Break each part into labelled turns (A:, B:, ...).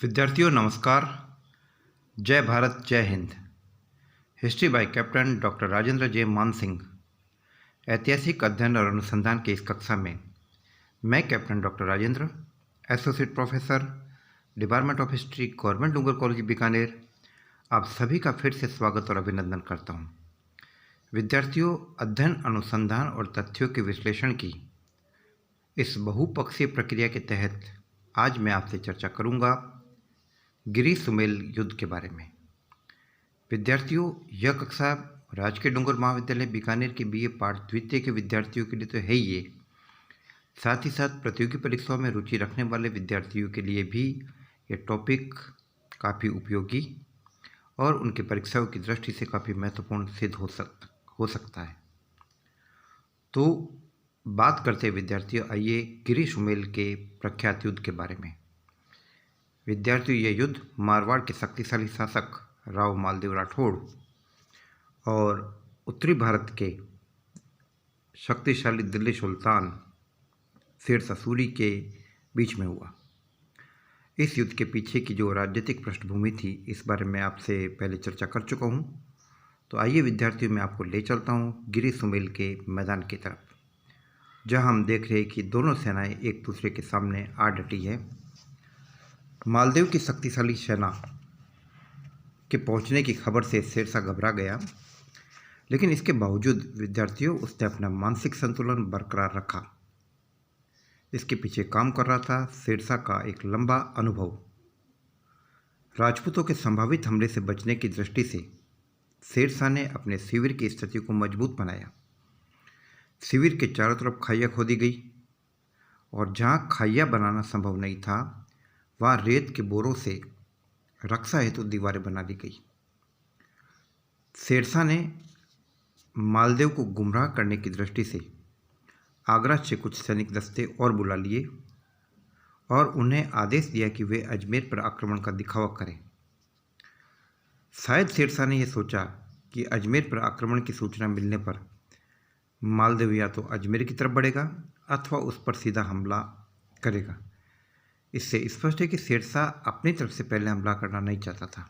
A: विद्यार्थियों नमस्कार। जय भारत जय Hind. History by captain doctor Rajendra J Maan Singh. ऐतिहासिक अध्ययन और अनुसंधान की इस कक्षा में मैं captain doctor Rajendra, associate professor, department of history, government Dungar college Bikaner, आप सभी का फिर से स्वागत और अभिनंदन करता हूँ। विद्यार्थियों, अध्ययन, अनुसंधान और तथ्यों के विश्लेषण की इस बहुपक्षीय प्रक्रिया के तहत आज मैं आपसे चर्चा करूँगा गिरी सुमेल युद्ध के बारे में। विद्यार्थियों, यह कक्षा राजकीय डूंगर महाविद्यालय बीकानेर के बीए पाठ द्वितीय के विद्यार्थियों के लिए तो है ही, साथ ही साथ प्रतियोगी परीक्षाओं में रुचि रखने वाले विद्यार्थियों के लिए भी यह टॉपिक काफ़ी उपयोगी और उनकी परीक्षाओं की दृष्टि से काफ़ी महत्वपूर्ण सिद्ध हो सकता है। तो बात करते हैं विद्यार्थियों, आइए गिरी सुमेल के प्रख्यात युद्ध के बारे में। विद्यार्थियों, यह युद्ध मारवाड़ के शक्तिशाली शासक राव मालदेव राठौड़ और उत्तरी भारत के शक्तिशाली दिल्ली सुल्तान शेरशाह सूरी के बीच में हुआ। इस युद्ध के पीछे की जो राजनीतिक पृष्ठभूमि थी, इस बारे में आपसे पहले चर्चा कर चुका हूँ। तो आइए विद्यार्थियों, मैं आपको ले चलता हूँ गिरी सुमेल के मैदान की तरफ, जहाँ हम देख रहे हैं कि दोनों सेनाएं एक दूसरे के सामने आ डटी है। मालदेव की शक्तिशाली सेना के पहुंचने की खबर से शेरशाह घबरा गया, लेकिन इसके बावजूद विद्यार्थियों उसने अपना मानसिक संतुलन बरकरार रखा। इसके पीछे काम कर रहा था शेरशाह का एक लंबा अनुभव। राजपूतों के संभावित हमले से बचने की दृष्टि से शेरशाह ने अपने शिविर की स्थिति को मजबूत बनाया। शिविर के चारों तरफ खाइयाँ खोदी गई और जहाँ खाइयाँ बनाना संभव नहीं था, वहाँ रेत के बोरों से रक्षा हेतु दीवारें बना ली गई। शेरशाह ने मालदेव को गुमराह करने की दृष्टि से आगरा से कुछ सैनिक दस्ते और बुला लिए और उन्हें आदेश दिया कि वे अजमेर पर आक्रमण का दिखावा करें। शायद शेरशाह ने यह सोचा कि अजमेर पर आक्रमण की सूचना मिलने पर मालदेव या तो अजमेर की तरफ बढ़ेगा अथवा उस पर सीधा हमला करेगा। इससे स्पष्ट है कि शेरशाह अपनी तरफ से पहले हमला करना नहीं चाहता था।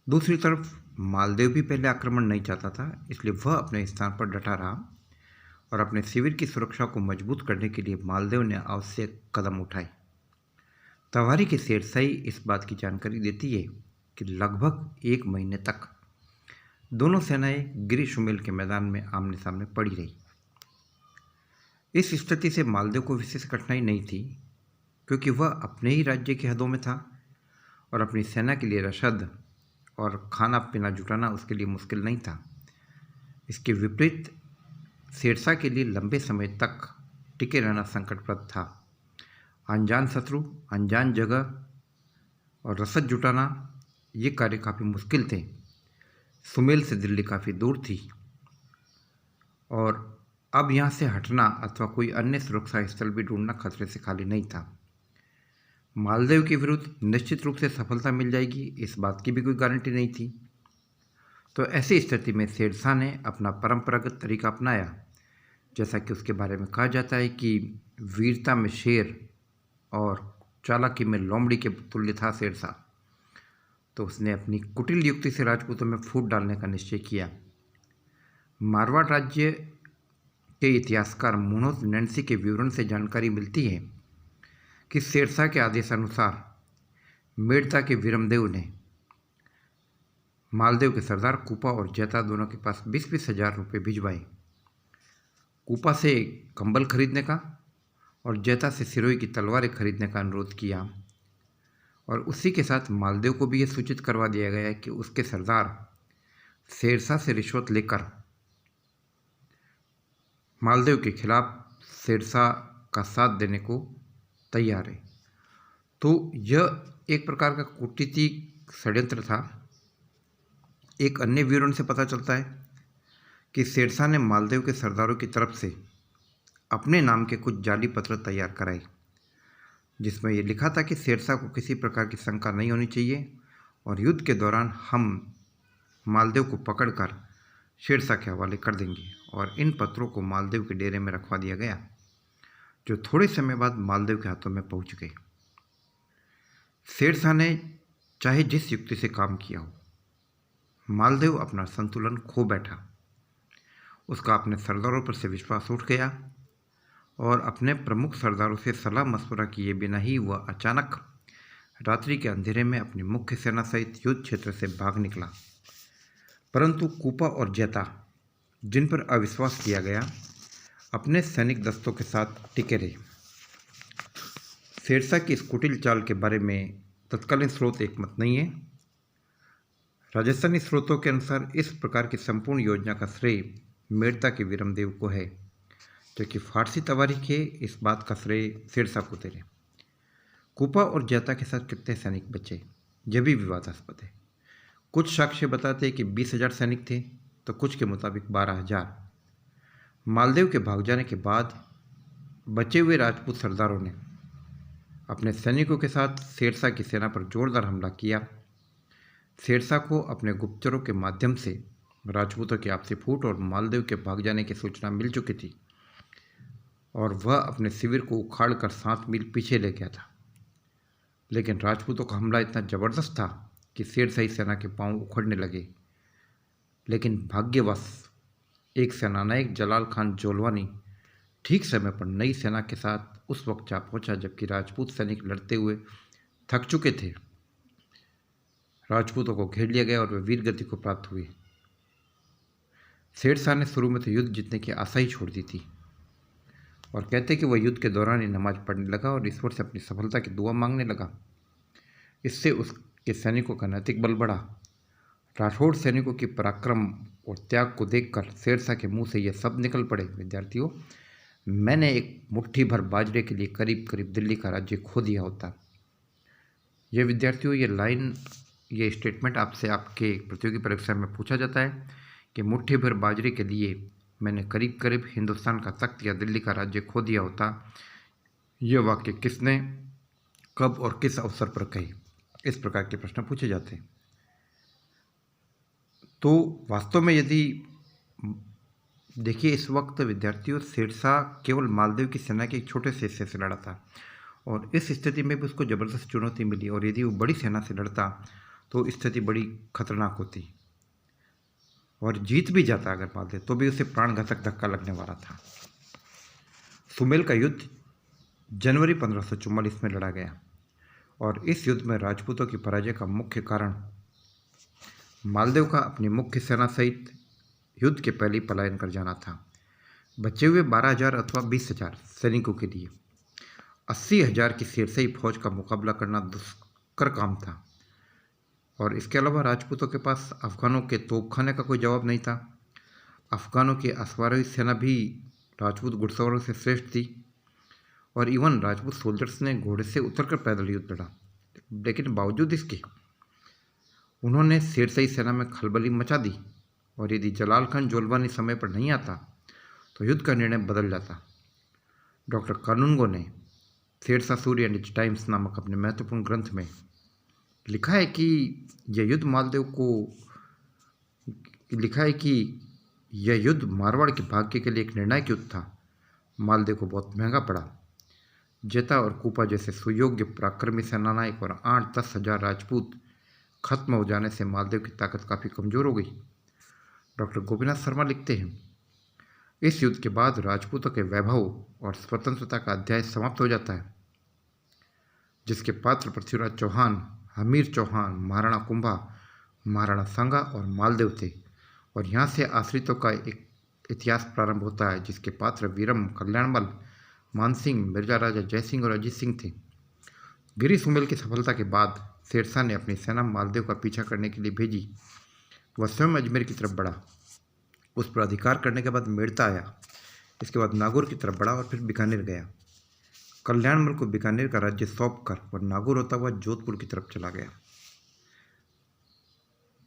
A: दूसरी तरफ मालदेव भी पहले आक्रमण नहीं चाहता था, इसलिए वह अपने स्थान पर डटा रहा और अपने शिविर की सुरक्षा को मजबूत करने के लिए मालदेव ने आवश्यक कदम उठाए। तवारी की शेरशाही इस बात की जानकारी देती है कि लगभग 1 महीने तक दोनों सेनाएं गिरी सुमेल के मैदान में आमने सामने पड़ी रही। इस स्थिति से मालदेव को विशेष कठिनाई नहीं थी, क्योंकि वह अपने ही राज्य की हदों में था और अपनी सेना के लिए रसद और खाना पीना जुटाना उसके लिए मुश्किल नहीं था। इसके विपरीत शेरशाह के लिए लंबे समय तक टिके रहना संकटप्रद था। अनजान शत्रु, अनजान जगह और रसद जुटाना, ये कार्य काफ़ी मुश्किल थे। सुमेल से दिल्ली काफ़ी दूर थी और अब यहाँ से हटना अथवा कोई अन्य सुरक्षा स्थल भी ढूंढना खतरे से खाली नहीं था। मालदेव के विरुद्ध निश्चित रूप से सफलता मिल जाएगी, इस बात की भी कोई गारंटी नहीं थी। तो ऐसी स्थिति में शेरशाह ने अपना परंपरागत तरीका अपनाया। जैसा कि उसके बारे में कहा जाता है कि वीरता में शेर और चालाकी में लोमड़ी के तुल्य था शेरशाह। तो उसने अपनी कुटिल युक्ति से राजपूतों में फूट डालने का निश्चय किया। मारवाड़ राज्य के इतिहासकार मुनोज नैन्सी के विवरण से जानकारी मिलती है कि शेरशाह के आदेशानुसार मेड़ता के वीरमदेव ने मालदेव के सरदार कूपा और जैता दोनों के पास 20-20 हज़ार रुपये भिजवाए। कूपा से कंबल खरीदने का और जैता से सिरोही की तलवारें खरीदने का अनुरोध किया और उसी के साथ मालदेव को भी यह सूचित करवा दिया गया कि उसके सरदार शेरशाह से रिश्वत लेकर मालदेव के खिलाफ शेरशाह का साथ देने को तैयार है। तो यह एक प्रकार का कूटनीतिक षड्यंत्र था। एक अन्य विवरण से पता चलता है कि शेरशाह ने मालदेव के सरदारों की तरफ से अपने नाम के कुछ जाली पत्र तैयार कराए, जिसमें यह लिखा था कि शेरशाह को किसी प्रकार की शंका नहीं होनी चाहिए और युद्ध के दौरान हम मालदेव को पकड़कर शेरशाह के हवाले कर देंगे। और इन पत्रों को मालदेव के डेरे में रखवा दिया गया, जो थोड़े समय बाद मालदेव के हाथों में पहुंच गए। शेरशाह ने चाहे जिस युक्ति से काम किया हो, मालदेव अपना संतुलन खो बैठा। उसका अपने सरदारों पर से विश्वास उठ गया और अपने प्रमुख सरदारों से सलाह मशवरा किए बिना ही वह अचानक रात्रि के अंधेरे में अपनी मुख्य सेना सहित युद्ध क्षेत्र से भाग निकला। परंतु कूपा और जैता, जिन पर अविश्वास किया गया, अपने सैनिक दस्तों के साथ टिके रहे। शेरशाह की इस कुटिल चाल के बारे में तत्कालीन स्रोत एकमत नहीं है। राजस्थानी स्रोतों के अनुसार इस प्रकार की संपूर्ण योजना का श्रेय मेड़ता के वीरमदेव को है, जबकि फारसी तवारीख इस बात का श्रेय शेरशाह को दे रहे। कूपा और जैता के साथ कितने सैनिक बचे, यह भी विवादास्पद है। कुछ साक्ष्य बताते हैं कि 20,000 सैनिक थे, तो कुछ के मुताबिक 12,000। मालदेव के भाग जाने के बाद बचे हुए राजपूत सरदारों ने अपने सैनिकों के साथ शेरशाह की सेना पर जोरदार हमला किया। शेरशाह को अपने गुप्तचरों के माध्यम से राजपूतों की आपसी फूट और मालदेव के भाग जाने की सूचना मिल चुकी थी और वह अपने शिविर को उखाड़कर 7 मील पीछे ले गया था। लेकिन राजपूतों का हमला इतना जबरदस्त था कि शेरशाही सेना के पांव उखड़ने लगे। लेकिन भाग्यवश एक सेनानायक जलाल खान जोलवानी ठीक समय पर नई सेना के साथ उस वक्त जा पहुंचा जबकि राजपूत सैनिक लड़ते हुए थक चुके थे। राजपूतों को घेर लिया गया और वे वीर गति को प्राप्त हुए। शेरशाह ने शुरू में तो युद्ध जीतने की आशा ही छोड़ दी थी और कहते कि वह युद्ध के दौरान ही नमाज पढ़ने लगा और ईश्वर से अपनी सफलता की दुआ मांगने लगा। इससे उसके सैनिकों का नैतिक बल बढ़ा। राठौड़ सैनिकों के पराक्रम और त्याग को देखकर शेरशाह के मुंह से यह शब्द निकल पड़े, विद्यार्थियों, मैंने एक मुट्ठी भर बाजरे के लिए करीब करीब दिल्ली का राज्य खो दिया होता। यह विद्यार्थियों, ये स्टेटमेंट आपसे आपके प्रतियोगी परीक्षा में पूछा जाता है कि मुट्ठी भर बाजरे के लिए मैंने करीब करीब हिंदुस्तान का तख्त या दिल्ली का राज्य खो दिया होता। यह वाक्य किसने, कब और किस अवसर पर कही? इस प्रकार के प्रश्न पूछे जाते हैं। तो वास्तव में यदि देखिए, इस वक्त विद्यार्थियों, शेरशाह केवल मालदेव की सेना के एक छोटे से हिस्से से लड़ा था और इस स्थिति में भी उसको ज़बरदस्त चुनौती मिली और यदि वो बड़ी सेना से लड़ता तो स्थिति बड़ी खतरनाक होती और जीत भी जाता अगर मालदेव, तो भी उसे प्राणघातक धक्का लगने वाला था। सुमेल का युद्ध जनवरी 1544 में लड़ा गया और इस युद्ध में राजपूतों की पराजय का मुख्य कारण मालदेव का अपनी मुख्य सेना सहित युद्ध के पहले पलायन कर जाना था। बचे हुए 12,000 अथवा 20,000 सैनिकों के लिए 80,000 की शेरशाही फौज का मुकाबला करना दुष्कर काम था और इसके अलावा राजपूतों के पास अफगानों के तोपखाने का कोई जवाब नहीं था। अफगानों की अश्वारोही सेना भी राजपूत घुड़सवारों से श्रेष्ठ थी और इवन राजपूत सोल्जर्स ने घोड़े से उतरकर पैदल युद्ध लड़ा, लेकिन बावजूद इसके उन्होंने शेरशाही सेना में खलबली मचा दी और यदि जलाल खान जोलवानी समय पर नहीं आता तो युद्ध का निर्णय बदल जाता। डॉक्टर कानूनगो ने शेरशाह सूर्य एंड इट्स टाइम्स नामक अपने महत्वपूर्ण ग्रंथ में लिखा है कि यह युद्ध मारवाड़ के भाग्य के लिए एक निर्णायक युद्ध था। मालदेव को बहुत महंगा पड़ा। जैता और कूपा जैसे सुयोग्य पराक्रमी सेनानायक और 8-10 हज़ार राजपूत खत्म हो जाने से मालदेव की ताकत काफ़ी कमज़ोर हो गई। डॉक्टर गोपीनाथ शर्मा लिखते हैं, इस युद्ध के बाद राजपूतों के वैभव और स्वतंत्रता का अध्याय समाप्त हो जाता है, जिसके पात्र पृथ्वीराज चौहान, हमीर चौहान, महाराणा कुंभा, महाराणा सांगा और मालदेव थे और यहाँ से आश्रितों का एक इतिहास प्रारंभ होता है जिसके पात्र वीरम, कल्याणमल, मानसिंह, मिर्जा राजा जयसिंह और अजीत सिंह थे। गिरी सुमेल की सफलता के बाद शेरशाह ने अपनी सेना मालदेव का पीछा करने के लिए भेजी। वह स्वयं अजमेर की तरफ बढ़ा। उस पर अधिकार करने के बाद मेड़ता आया। इसके बाद नागौर की तरफ बढ़ा और फिर बीकानेर गया। कल्याणमल को बीकानेर का राज्य सौंप कर वह नागौर होता हुआ जोधपुर की तरफ चला गया।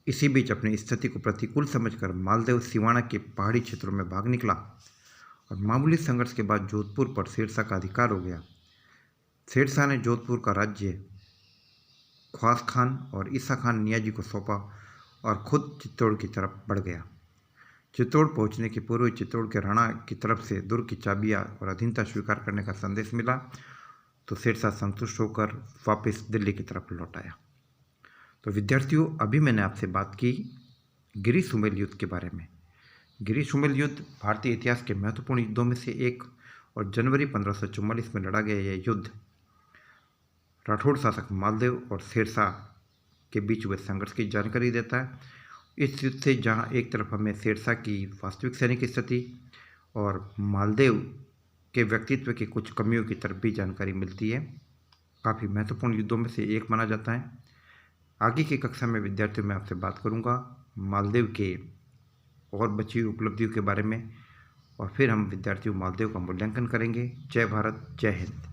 A: इसी बीच अपनी स्थिति को प्रतिकूल समझकर मालदेव सिवाना के पहाड़ी क्षेत्रों में भाग निकला और मामूली संघर्ष के बाद जोधपुर पर शेरशाह का अधिकार हो गया। शेरशाह ने जोधपुर का राज्य ख्वास खान और ईसा खान नियाजी को सौंपा और खुद चित्तौड़ की तरफ बढ़ गया। चित्तौड़ पहुंचने के पूर्व चित्तौड़ के राणा की तरफ से दुर्ग की चाबियां और अधीनता स्वीकार करने का संदेश मिला तो शेरशाह संतुष्ट होकर वापस दिल्ली की तरफ लौट आया। तो विद्यार्थियों, अभी मैंने आपसे बात की गिरी सुमेल युद्ध के बारे में। गिरी सुमेल युद्ध भारतीय इतिहास के महत्वपूर्ण युद्धों में से एक और जनवरी 1544 में लड़ा गया यह युद्ध राठौड़ शासक मालदेव और शेरशाह के बीच हुए संघर्ष की जानकारी देता है। इस युद्ध से जहां एक तरफ हमें शेरशाह की वास्तविक सैनिक स्थिति और मालदेव के व्यक्तित्व की कुछ कमियों की तरफ भी जानकारी मिलती है। काफ़ी महत्वपूर्ण युद्धों में से एक माना जाता है। आगे की कक्षा में विद्यार्थियों में आपसे बात करूंगा मालदेव के और बची हुई उपलब्धियों के बारे में, और फिर हम विद्यार्थियों मालदेव का मूल्यांकन करेंगे। जय भारत, जय हिंद।